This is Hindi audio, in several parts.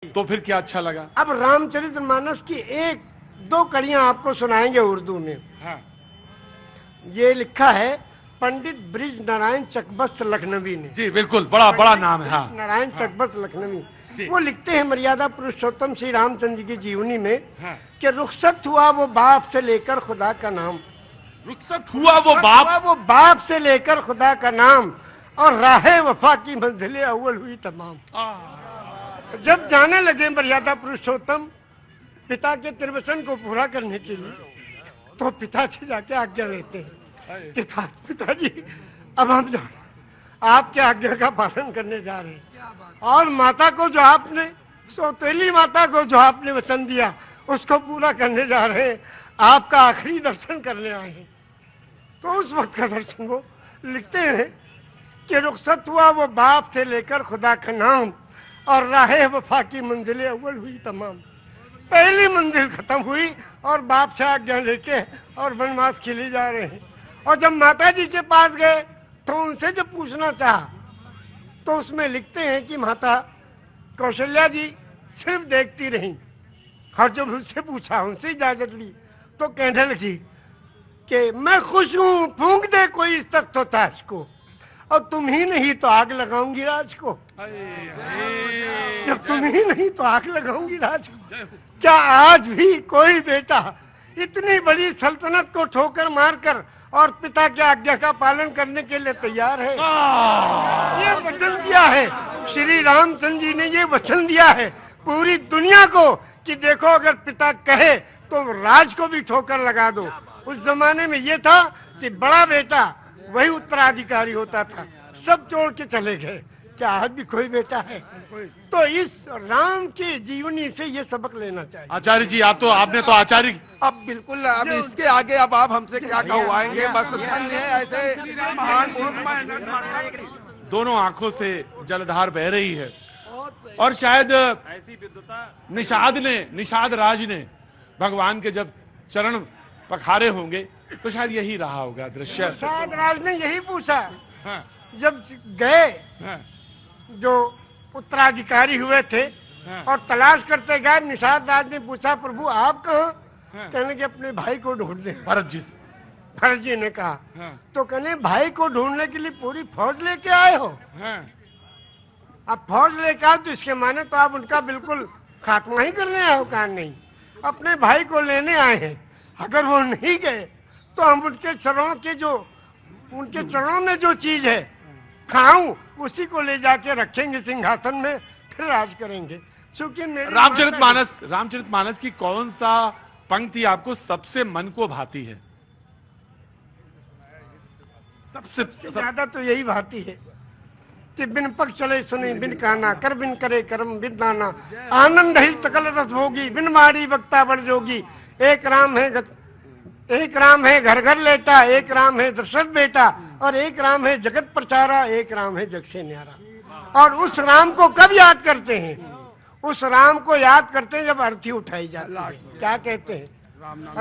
तो फिर क्या अच्छा लगा? अब रामचरितमानस की एक दो कड़ियां आपको सुनाएंगे उर्दू में। हाँ। ये लिखा है पंडित ब्रिज नारायण चकबस्त लखनवी ने। जी बिल्कुल, बड़ा बड़ा नाम है। हाँ, नारायण हाँ, चकबस्त लखनवी। जी। वो लिखते हैं मर्यादा पुरुषोत्तम श्री रामचंद्र की जीवनी में हाँ। कि रुखसत हुआ वो बाप से लेकर खुदा का नाम। रुखसत हुआ वो बाप से लेकर खुदा का नाम, और राहे वफा की मंजिलें अव्वल हुई तमाम। जब जाने लगे मर्यादा पुरुषोत्तम पिता के त्रिवचन को पूरा करने के लिए, तो पिता से जाके आज्ञा लेते हैं। पिताजी अब हम जा आपके आज्ञा का पालन करने जा रहे हैं, और माता को जो आपने, सौतेली माता को जो आपने वचन दिया उसको पूरा करने जा रहे हैं, आपका आखिरी दर्शन करने आए हैं। तो उस वक्त का दर्शन वो लिखते हैं कि रुखसत हुआ वो बाप से लेकर खुदा का नाम, और राहे वफा की मंजिलें अव्वल हुई तमाम। पहली मंजिल खत्म हुई और बाप से आज्ञा लेके और वनवास के लिए जा रहे हैं। और जब माता जी के पास गए तो उनसे जब पूछना चाहा, तो उसमें लिखते हैं कि माता कौशल्या जी सिर्फ देखती रही, और जब उनसे पूछा, उनसे इजाजत ली, तो कहने लगी कि मैं खुश हूं, फूंक दे कोई इस तख्त ताज को, और तुम ही नहीं तो आग लगाऊंगी राज को। जब तुम ही नहीं तो आग लगाऊंगी राज को। क्या आज भी कोई बेटा इतनी बड़ी सल्तनत को ठोकर मारकर और पिता की आज्ञा का पालन करने के लिए तैयार है? ये वचन दिया है श्री रामचंद्र जी ने, ये वचन दिया है पूरी दुनिया को कि देखो अगर पिता कहे तो राज को भी ठोकर लगा दो। उस जमाने में ये था कि बड़ा बेटा वही उत्तराधिकारी होता था, सब छोड़ के चले गए। क्या आज भी कोई बेटा है? तो इस राम की जीवनी से ये सबक लेना चाहिए। आचार्य जी, आप तो आपने तो आचार्य, अब बिल्कुल, अब इसके आगे अब आप हमसे क्या कहवाएंगे? बस धन्य है ऐसे महान पुरुष। दोनों आंखों से जलधार बह रही है, और शायद निषाद राज ने भगवान के जब चरण पखारे होंगे तो शायद यही रहा होगा दृश्य। निषाद राज ने यही पूछा। हाँ। जब गए, हाँ। जो उत्तराधिकारी हुए थे, हाँ। और तलाश करते गए, निषाद राज ने पूछा प्रभु आप कहाँ? हाँ। कहने के अपने भाई को ढूंढने। भरत जी ने कहा। हाँ। तो कहने भाई को ढूंढने के लिए पूरी फौज लेके आए हो? हाँ। अब फौज लेके आओ तो इसके माने तो आप उनका बिल्कुल खात्मा ही करने आए हो? कहा नहीं, अपने भाई को लेने आए हैं। अगर वो नहीं गए तो हम उनके चरणों में जो चीज है खाऊं, उसी को ले जाके रखेंगे सिंहासन में, फिर राज करेंगे। क्योंकि रामचरितमानस की कौन सा पंक्ति आपको सबसे मन को भाती है? सबसे ज्यादा तो यही भाती है कि बिन पग चले सुने बिन काना, कर बिन करे कर्म बिन दाना, आनंद ही सकल रस भोगी, बिन मारी वक्ता बड़ जोगी। एक राम है घर घर लेटा, एक राम है दशरथ बेटा, और एक राम है जगत प्रचारा, एक राम है जग से न्यारा। और उस राम को कब याद करते हैं? उस राम को याद करते हैं जब अर्थी उठाई जाती है। क्या कहते हैं?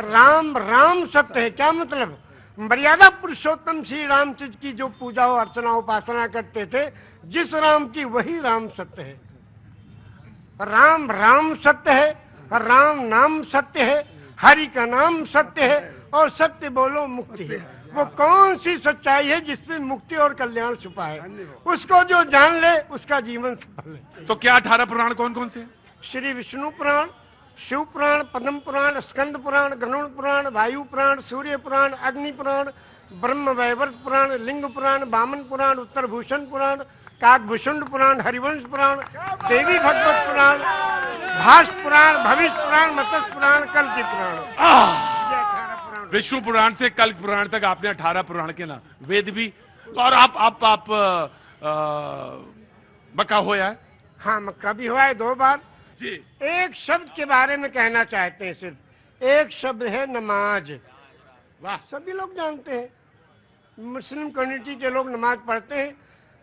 राम राम सत्य है। क्या मतलब? मर्यादा पुरुषोत्तम श्री रामचंद्र की जो पूजा अर्चना उपासना करते थे, जिस राम की वही राम सत्य है। राम राम सत्य है, राम नाम सत्य है, हरि का नाम सत्य है, और सत्य बोलो मुक्ति है। वो कौन सी सच्चाई है जिसमें मुक्ति और कल्याण छुपा है? उसको जो जान ले उसका जीवन सफल है। तो क्या 18 पुराण कौन कौन से? श्री विष्णु पुराण, शिव पुराण, पद्म पुराण, स्कंद पुराण, गरुड़ पुराण, वायु पुराण, सूर्य पुराण, अग्नि पुराण, ब्रह्म वैवर्त पुराण, लिंग पुराण, वामन पुराण, उत्तर भूषण पुराण, काकभूषुंड पुराण, हरिवंश पुराण, देवी भगवत पुराण, भाष पुराण, भविष्य पुराण, मत्स्य पुराण, कल्कि पुराण। विष्णु पुराण से कल्क पुराण तक आपने 18 पुराण के नाम, वेद भी। और आप मक्का होया है? हाँ, मक्का भी हुआ है 2 बार जी। एक शब्द के बारे में कहना चाहते हैं, सिर्फ एक शब्द है नमाज। वाह, सभी लोग जानते हैं, मुस्लिम कम्युनिटी के लोग नमाज पढ़ते हैं।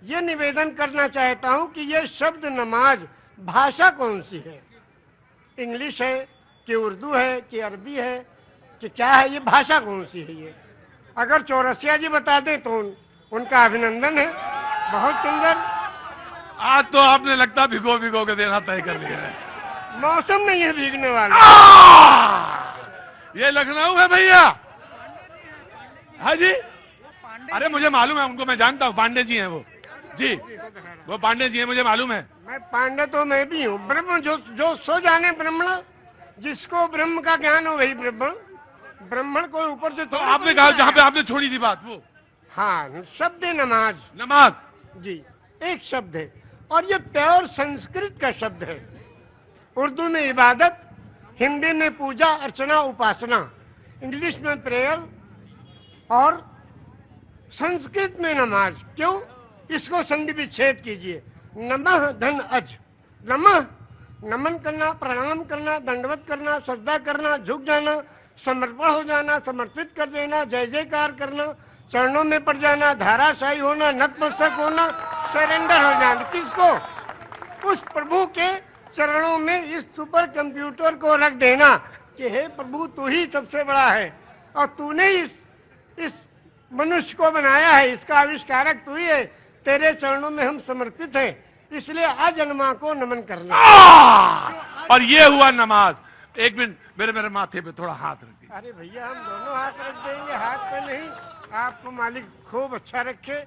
ये निवेदन करना चाहता हूं कि ये शब्द नमाज भाषा कौन सी है? इंग्लिश है कि उर्दू है कि अरबी है कि क्या है? ये भाषा कौन सी है? ये अगर चौरसिया जी बता दें तो उनका अभिनंदन है। बहुत सुंदर। आज तो आपने लगता भिगो भिगो के देना तय कर लिया है। मौसम नहीं है भीगने वाला। ये लखनऊ है भैया। हाँ जी, अरे मुझे मालूम है उनको, मैं जानता हूँ, पांडे जी हैं वो जी, वो पांडे जी हैं, मुझे मालूम है। मैं पांडे तो मैं भी हूँ। ब्रह्म जो सो जाने ब्रह्मण, जिसको ब्रह्म का ज्ञान हो वही ब्रह्मण। ब्राह्मण को ऊपर से तो आपने कहा जहाँ पे आपने छोड़ी थी बात वो। हाँ, शब्द है नमाज। नमाज जी, एक शब्द है और ये प्योर संस्कृत का शब्द है। उर्दू में इबादत, हिंदी में पूजा अर्चना उपासना, इंग्लिश में प्रेयर और संस्कृत में नमाज। क्यों? इसको संधि विच्छेद कीजिए। नमः धन अज। नमः नमन करना, प्रणाम करना, दंडवत करना, सजदा करना, झुक जाना, समर्पण हो जाना, समर्पित कर देना, जय जयकार करना, चरणों में पड़ जाना, धाराशाही होना, नतमस्तक होना, सरेंडर हो जाना। किसको? उस प्रभु के चरणों में इस सुपर कंप्यूटर को रख देना कि हे प्रभु, तू ही सबसे बड़ा है और तूने इस मनुष्य को बनाया है, इसका आविष्कारक तू ही है, तेरे चरणों में हम समर्पित हैं, इसलिए अजन्मा को नमन करना। और ये हुआ नमाज। एक मिनट, मेरे माथे पे थोड़ा हाथ रख दीजिए। अरे भैया, हम दोनों हाथ रख देंगे, हाथ पे नहीं। आपको मालिक खूब अच्छा रखे।